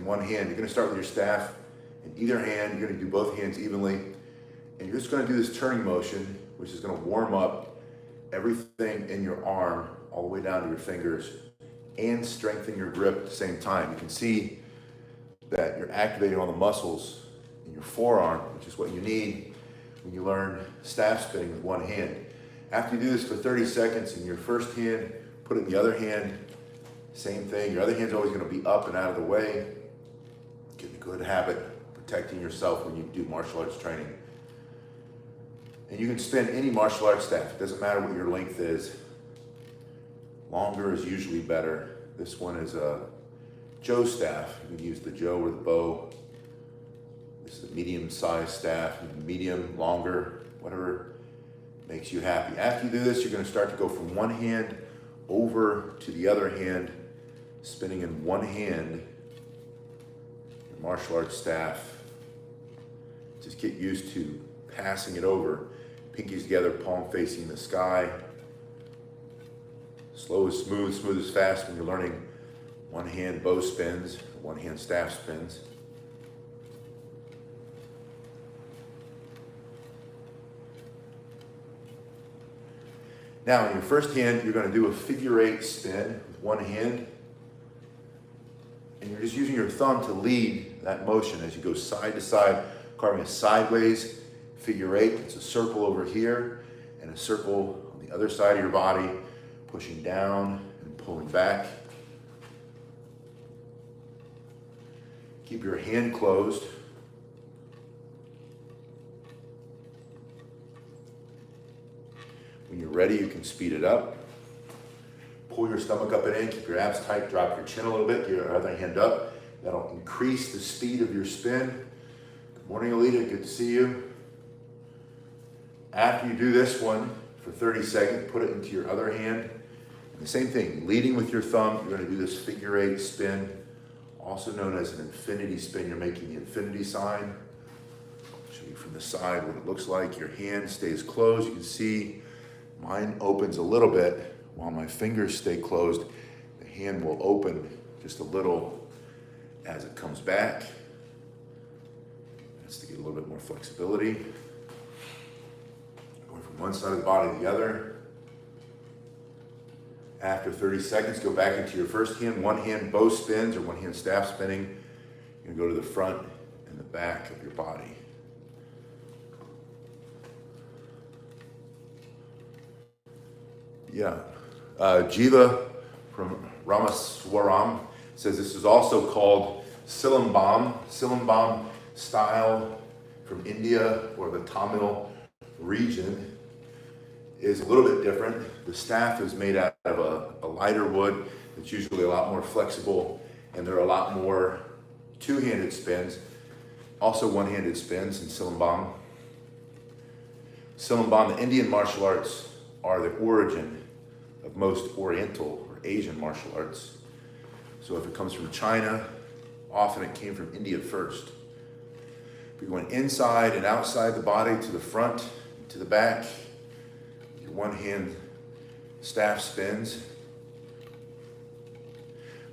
one hand. You're gonna start with your staff in either hand. You're gonna do both hands evenly. And you're just gonna do this turning motion, which is gonna warm up everything in your arm all the way down to your fingers and strengthen your grip at the same time. You can see that you're activating all the muscles in your forearm, which is what you need when you learn staff spinning with one hand. After you do this for 30 seconds in your first hand, put it in the other hand, same thing. Your other hand's always gonna be up and out of the way. Get a good habit protecting yourself when you do martial arts training. And you can spin any martial arts staff. It doesn't matter what your length is. Longer is usually better. This one is a Joe staff. You can use the Joe or the bow. This is a medium-sized staff, medium, longer, whatever makes you happy. After you do this, you're gonna start to go from one hand over to the other hand, spinning in one hand, your martial arts staff. Just get used to passing it over. Pinkies together, palm facing the sky. Slow is smooth, smooth is fast when you're learning one hand bow spins, one hand staff spins. Now in your first hand, you're gonna do a figure 8 spin with one hand. And you're just using your thumb to lead that motion as you go side to side, carving a sideways figure 8. It's a circle over here and a circle on the other side of your body, pushing down and pulling back. Keep your hand closed. When you're ready, you can speed it up. Pull your stomach up and in, keep your abs tight, drop your chin a little bit, get your other hand up. That'll increase the speed of your spin. Good morning, Alita, good to see you. After you do this one for 30 seconds, put it into your other hand. And the same thing, leading with your thumb, you're gonna do this figure 8 spin, also known as an infinity spin. You're making the infinity sign. I'll show you from the side what it looks like. Your hand stays closed. You can see mine opens a little bit while my fingers stay closed. The hand will open just a little as it comes back. That's to get a little bit more flexibility. Going from one side of the body to the other. After 30 seconds, go back into your first hand. One hand bow spins or one hand staff spinning. You're gonna go to the front and the back of your body. Yeah, Jiva from Ramaswaram says this is also called Silambam. Silambam style from India or the Tamil region is a little bit different. The staff is made out of a lighter wood. It's usually a lot more flexible, and there are a lot more two-handed spins, also one-handed spins in Silambam. Silambam, the Indian martial arts, are the origin of most Oriental or Asian martial arts. So if it comes from China, often it came from India first. If you're going inside and outside the body, to the front, to the back, your one hand staff spins.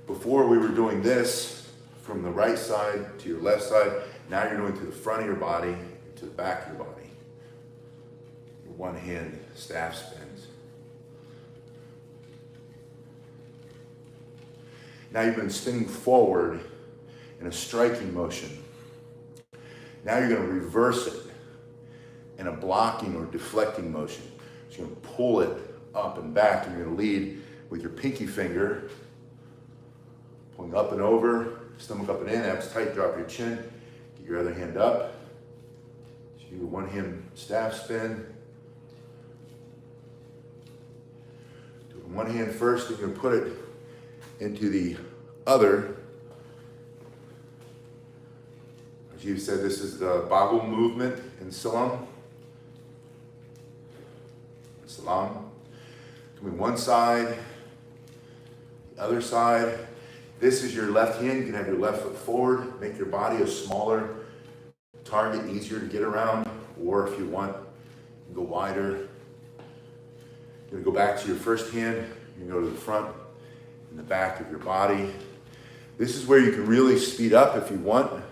Before we were doing this from the right side to your left side. Now you're doing to the front of your body, to the back of your body. Your one hand staff spins. Now you've been spinning forward in a striking motion. Now you're going to reverse it in a blocking or deflecting motion. So you're going to pull it up and back, and you're going to lead with your pinky finger, pulling up and over, stomach up and in, abs tight, drop your chin, get your other hand up. So you do a one hand staff spin. Do it in one hand first, then you're going to put it into the other. As you said, this is the Bagul movement in Salam. Coming one side, the other side. This is your left hand. You can have your left foot forward, make your body a smaller target, easier to get around, or if you want, you can go wider. You're gonna go back to your first hand. You can go to the front and the back of your body. This is where you can really speed up if you want.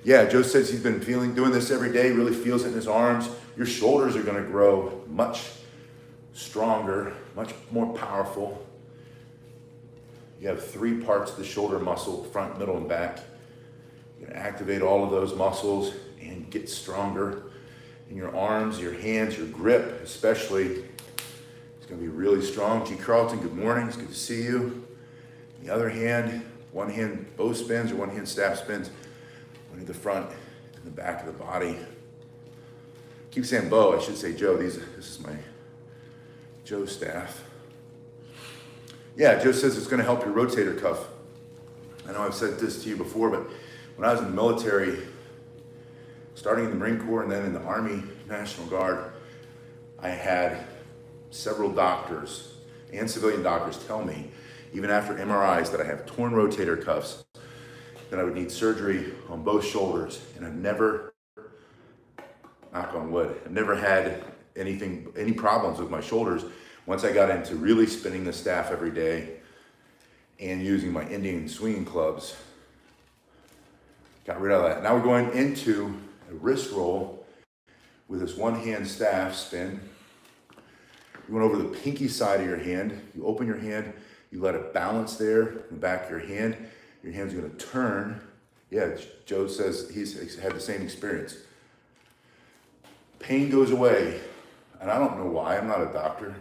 Yeah, Joe says he's been doing this every day, really feels it in his arms. Your shoulders are gonna grow much stronger, much more powerful. You have 3 parts of the shoulder muscle, front, middle, and back. You're gonna activate all of those muscles and get stronger. In your arms, your hands, your grip especially, it's gonna be really strong. G. Carlton, good morning, it's good to see you. On the other hand, one hand bow spins or one hand staff spins. One in the front and the back of the body. Keep saying bow, I should say Joe. This is my Joe staff. Yeah, Joe says it's gonna help your rotator cuff. I know I've said this to you before, but when I was in the military, starting in the Marine Corps and then in the Army National Guard, I had several doctors and civilian doctors tell me, even after MRIs, that I have torn rotator cuffs, that I would need surgery on both shoulders. And I've never, knock on wood, I've never had any problems with my shoulders once I got into really spinning the staff every day and using my Indian swinging clubs. Got rid of that. Now we're going into a wrist roll with this one hand staff spin. You went over the pinky side of your hand. You open your hand, you let it balance there in the back of your hand. Your hand's gonna turn. Yeah, Joe says he's had the same experience. Pain goes away, and I don't know why. I'm not a doctor.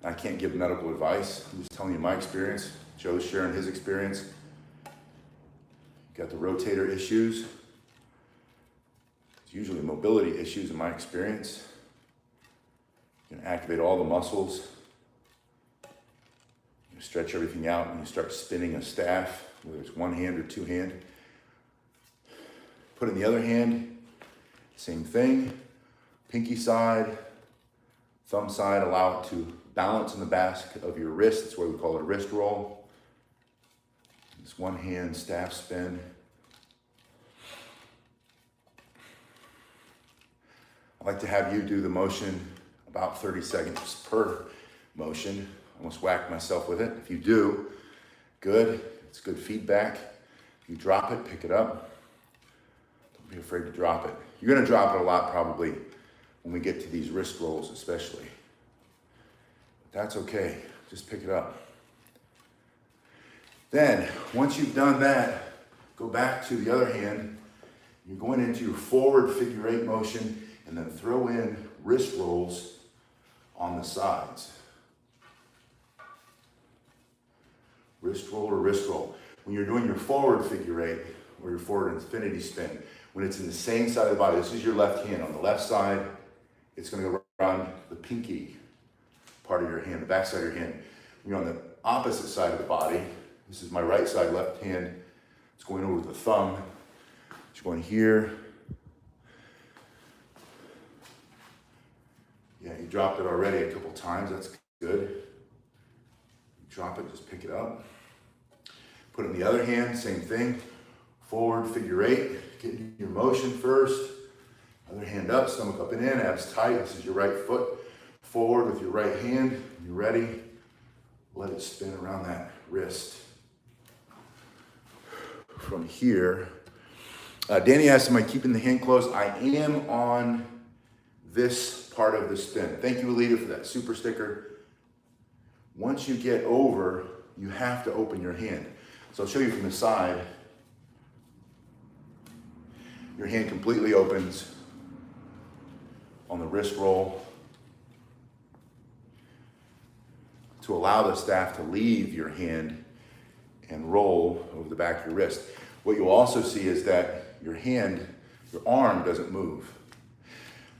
I can't give medical advice. I'm just telling you my experience. Joe's sharing his experience. Got the rotator issues. It's usually mobility issues in my experience. You can activate all the muscles. You stretch everything out and you start spinning a staff, whether it's one hand or two hand. Put in the other hand, same thing. Pinky side, thumb side, allow it to balance in the back of your wrist. That's why we call it a wrist roll. This one hand staff spin. I like to have you do the motion about 30 seconds per motion. I almost whack myself with it. If you do, good. It's good feedback. If you drop it, pick it up. Don't be afraid to drop it. You're gonna drop it a lot probably when we get to these wrist rolls especially. But that's okay, just pick it up. Then, once you've done that, go back to the other hand. You're going into your forward figure 8 motion and then throw in wrist rolls on the sides. Wrist roll or wrist roll. When you're doing your forward figure 8 or your forward infinity spin, when it's in the same side of the body, this is your left hand. On the left side, it's gonna go around the pinky part of your hand, the back side of your hand. When you're on the opposite side of the body, this is my right side, left hand, it's going over the thumb. It's going here. Yeah, you dropped it already a couple times, that's good. You drop it, just pick it up. Put it in the other hand, same thing. Forward, figure 8, get your motion first. Other hand up, stomach up and in, abs tight. This is your right foot. Forward with your right hand. When you're ready, let it spin around that wrist. From here, Danny asked, am I keeping the hand closed? I am on this part of the spin. Thank you, Alita, for that super sticker. Once you get over, you have to open your hand. So I'll show you from the side. Your hand completely opens on the wrist roll to allow the staff to leave your hand and roll over the back of your wrist. What you'll also see is that your hand, your arm doesn't move.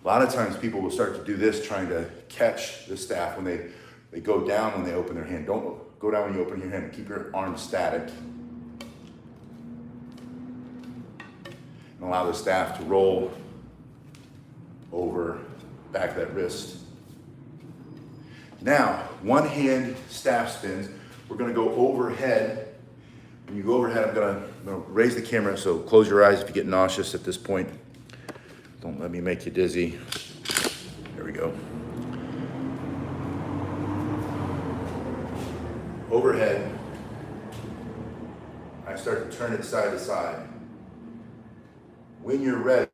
A lot of times people will start to do this trying to catch the staff when they go down when they open their hand. Don't go down when you open your hand. Keep your arm static. And allow the staff to roll over back of that wrist. Now, one hand staff spins. We're gonna go overhead. When you go overhead, I'm gonna raise the camera, so close your eyes if you get nauseous at this point. Don't let me make you dizzy. There we go. overhead. I start to turn it side to side. When you're ready,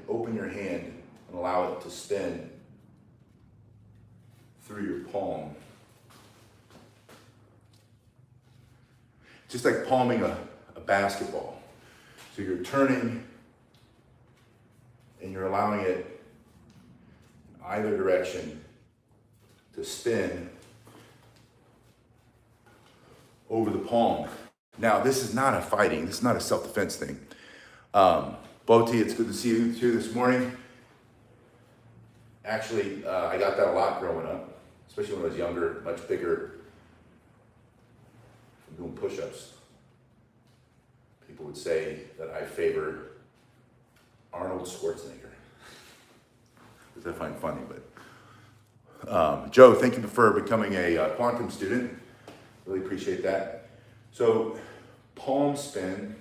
open your hand and allow it to spin through your palm. Just like palming a basketball. So you're turning and you're allowing it in either direction to spin over the palm. Now, this is not a fighting, this is not a self-defense thing. Boti, it's good to see you too this morning. Actually, I got that a lot growing up, especially when I was younger, much bigger, from doing push-ups. People would say that I favor Arnold Schwarzenegger, which I find funny, but Joe, thank you for becoming a quantum student. Really appreciate that. So, palm spin,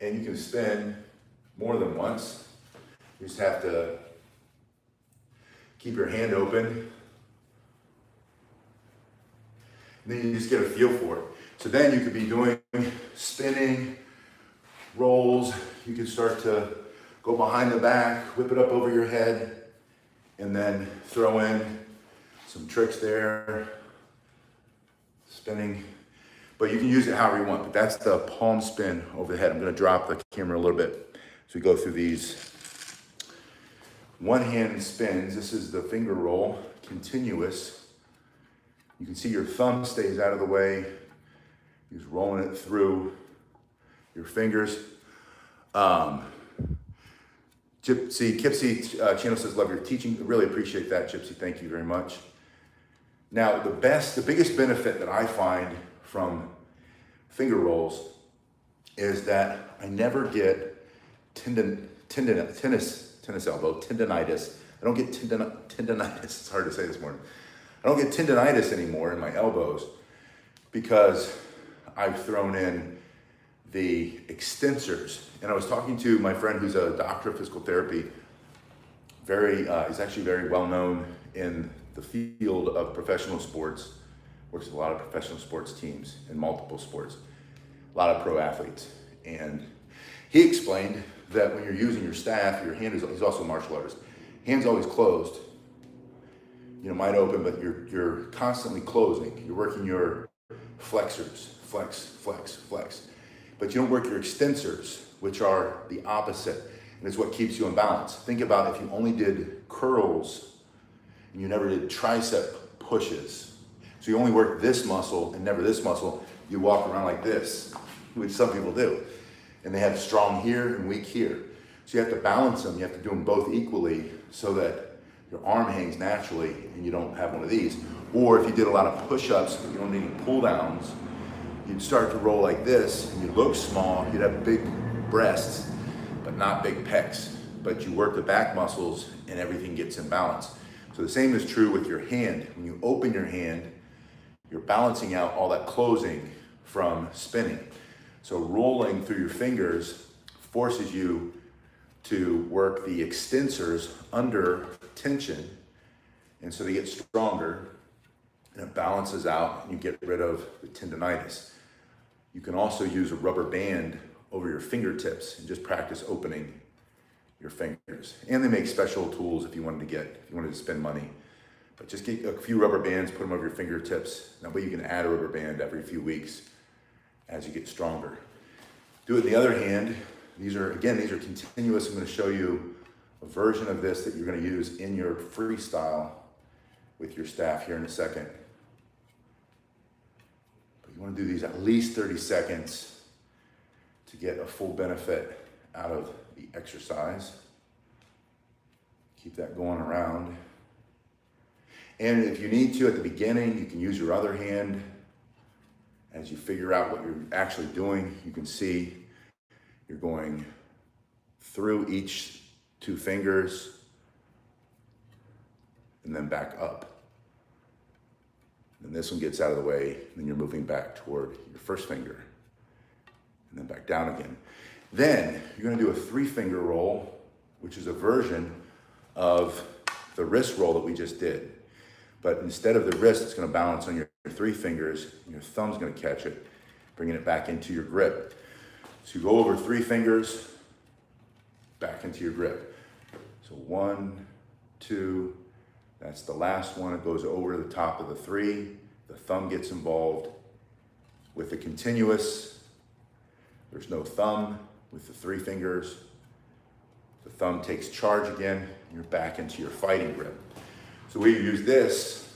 and you can spin more than once. You just have to keep your hand open, and then you just get a feel for it. So then you could be doing spinning, rolls. You can start to go behind the back, whip it up over your head, and then throw in some tricks there, spinning. But you can use it however you want, but that's the palm spin over the head. I'm gonna drop the camera a little bit so we go through these. One hand spins, this is the finger roll, continuous. You can see your thumb stays out of the way. You're just rolling it through your fingers. Kipsy channel says, love your teaching. Really appreciate that, Gypsy. Thank you very much. Now, the biggest benefit that I find from finger rolls is that I never get tennis elbow, tendonitis. I don't get tendonitis, it's hard to say this morning. I don't get tendonitis anymore in my elbows because I've thrown in the extensors. And I was talking to my friend who's a doctor of physical therapy. He's actually very well known in the field of professional sports, works with a lot of professional sports teams in multiple sports, a lot of pro athletes. And he explained that when you're using your staff, your hand he's also a martial artist, hand's always closed. You know, might open, but you're constantly closing. You're working your flexors, flex, flex, flex. But you don't work your extensors, which are the opposite, and it's what keeps you in balance. Think about if you only did curls and you never did tricep pushes. So you only work this muscle and never this muscle, you walk around like this, which some people do. And they have strong here and weak here. So you have to balance them, you have to do them both equally so that your arm hangs naturally and you don't have one of these. Or if you did a lot of push-ups, you don't need any pull-downs, you'd start to roll like this and you'd look small, you'd have big breasts, but not big pecs. But you work the back muscles and everything gets in balance. So the same is true with your hand. When you open your hand, you're balancing out all that closing from spinning. So rolling through your fingers forces you to work the extensors under tension, and so they get stronger, and it balances out, and you get rid of the tendonitis. You can also use a rubber band over your fingertips and just practice opening your fingers. And they make special tools if you wanted to spend money. But just get a few rubber bands, put them over your fingertips. That way you can add a rubber band every few weeks as you get stronger. Do it in the other hand. These are continuous. I'm going to show you a version of this that you're going to use in your freestyle with your staff here in a second. But you want to do these at least 30 seconds to get a full benefit out of the exercise. Keep that going around. And if you need to at the beginning, you can use your other hand. As you figure out what you're actually doing, you can see you're going through each two fingers and then back up. And this one gets out of the way, and then you're moving back toward your first finger and then back down again. Then you're going to do a 3-finger roll, which is a version of the wrist roll that we just did. But instead of the wrist, it's gonna balance on your three fingers, and your thumb's gonna catch it, bringing it back into your grip. So you go over three fingers, back into your grip. So 1, 2, that's the last one. It goes over the top of the three. The thumb gets involved. With the continuous, there's no thumb. With the three fingers, the thumb takes charge again, and you're back into your fighting grip. So we use this.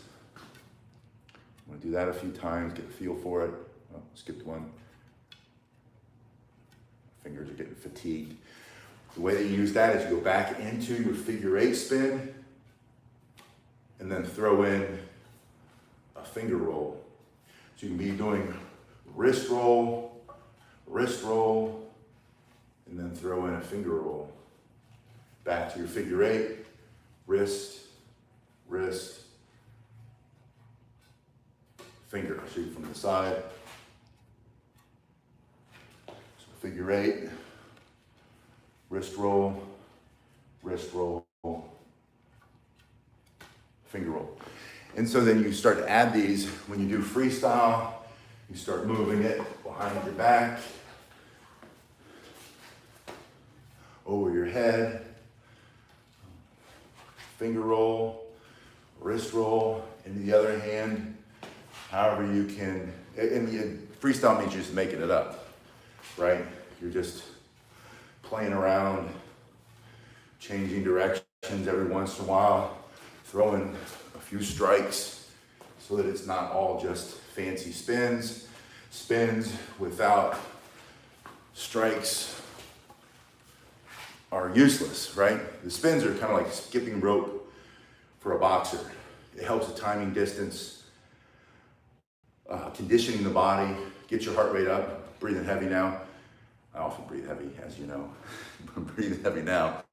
I'm gonna do that a few times, get a feel for it. Oh, skipped one. Fingers are getting fatigued. The way that you use that is you go back into your figure 8 spin and then throw in a finger roll. So you can be doing wrist roll, and then throw in a finger roll. Back to your figure 8, wrist, finger. I'll show you from the side. So figure 8, wrist roll, finger roll. And so then you start to add these when you do freestyle. You start moving it behind your back, over your head, finger roll, wrist roll, into the other hand, however you can. And freestyle means you're just making it up, right? You're just playing around, changing directions every once in a while, throwing a few strikes so that it's not all just fancy spins. Spins without strikes are useless, right? The spins are kind of like skipping rope for a boxer. It helps the timing, distance, conditioning the body, get your heart rate up, breathing heavy now. I often breathe heavy, as you know. I'm breathing heavy now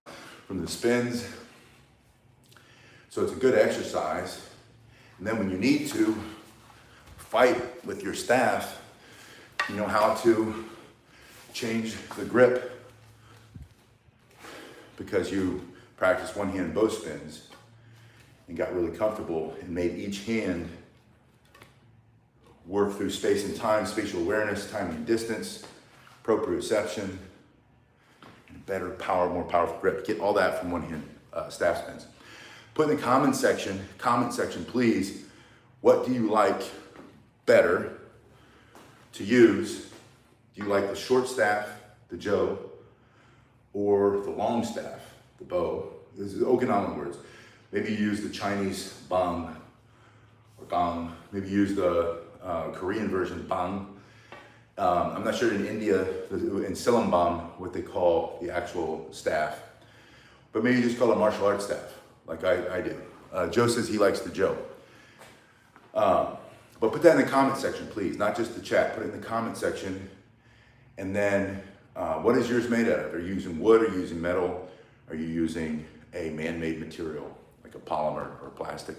from the spins. So it's a good exercise. And then when you need to fight with your staff, you know how to change the grip because you practiced one hand bow spins and got really comfortable and made each hand work through space and time, spatial awareness, time and distance, proprioception, and better power, more powerful grip. Get all that from one hand staff spins. Put in the comment section, please, what do you like better to use? Do you like the short staff, the jo, or the long staff, the bow? This is Okinawan words. Maybe you use the Chinese bang or gong. Maybe use the Korean version bang. I'm not sure in India, in Silambam, what they call the actual staff. But maybe you just call it martial arts staff, like I do. Joe says he likes the jo. But put that in the comment section, please, not just the chat. Put it in the comment section. And then, what is yours made out of? Are you using wood? Are you using metal? Are you using a man-made material, like a polymer or plastic?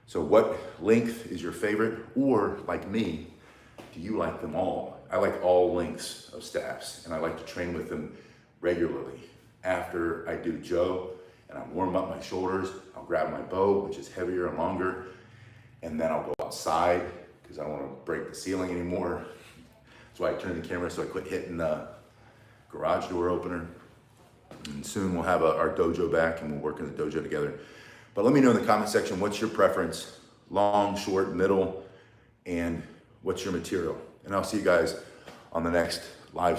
So what length is your favorite? Or, like me, do you like them all? I like all lengths of staffs, and I like to train with them regularly. After I do jo, and I warm up my shoulders, I'll grab my bow, which is heavier and longer, and then I'll go outside, because I don't want to break the ceiling anymore. That's why I turned the camera, so I quit hitting the garage door opener. And soon we'll have our dojo back, and we'll work in the dojo together. But let me know in the comment section, what's your preference? Long, short, middle, and what's your material? And I'll see you guys on the next live stream.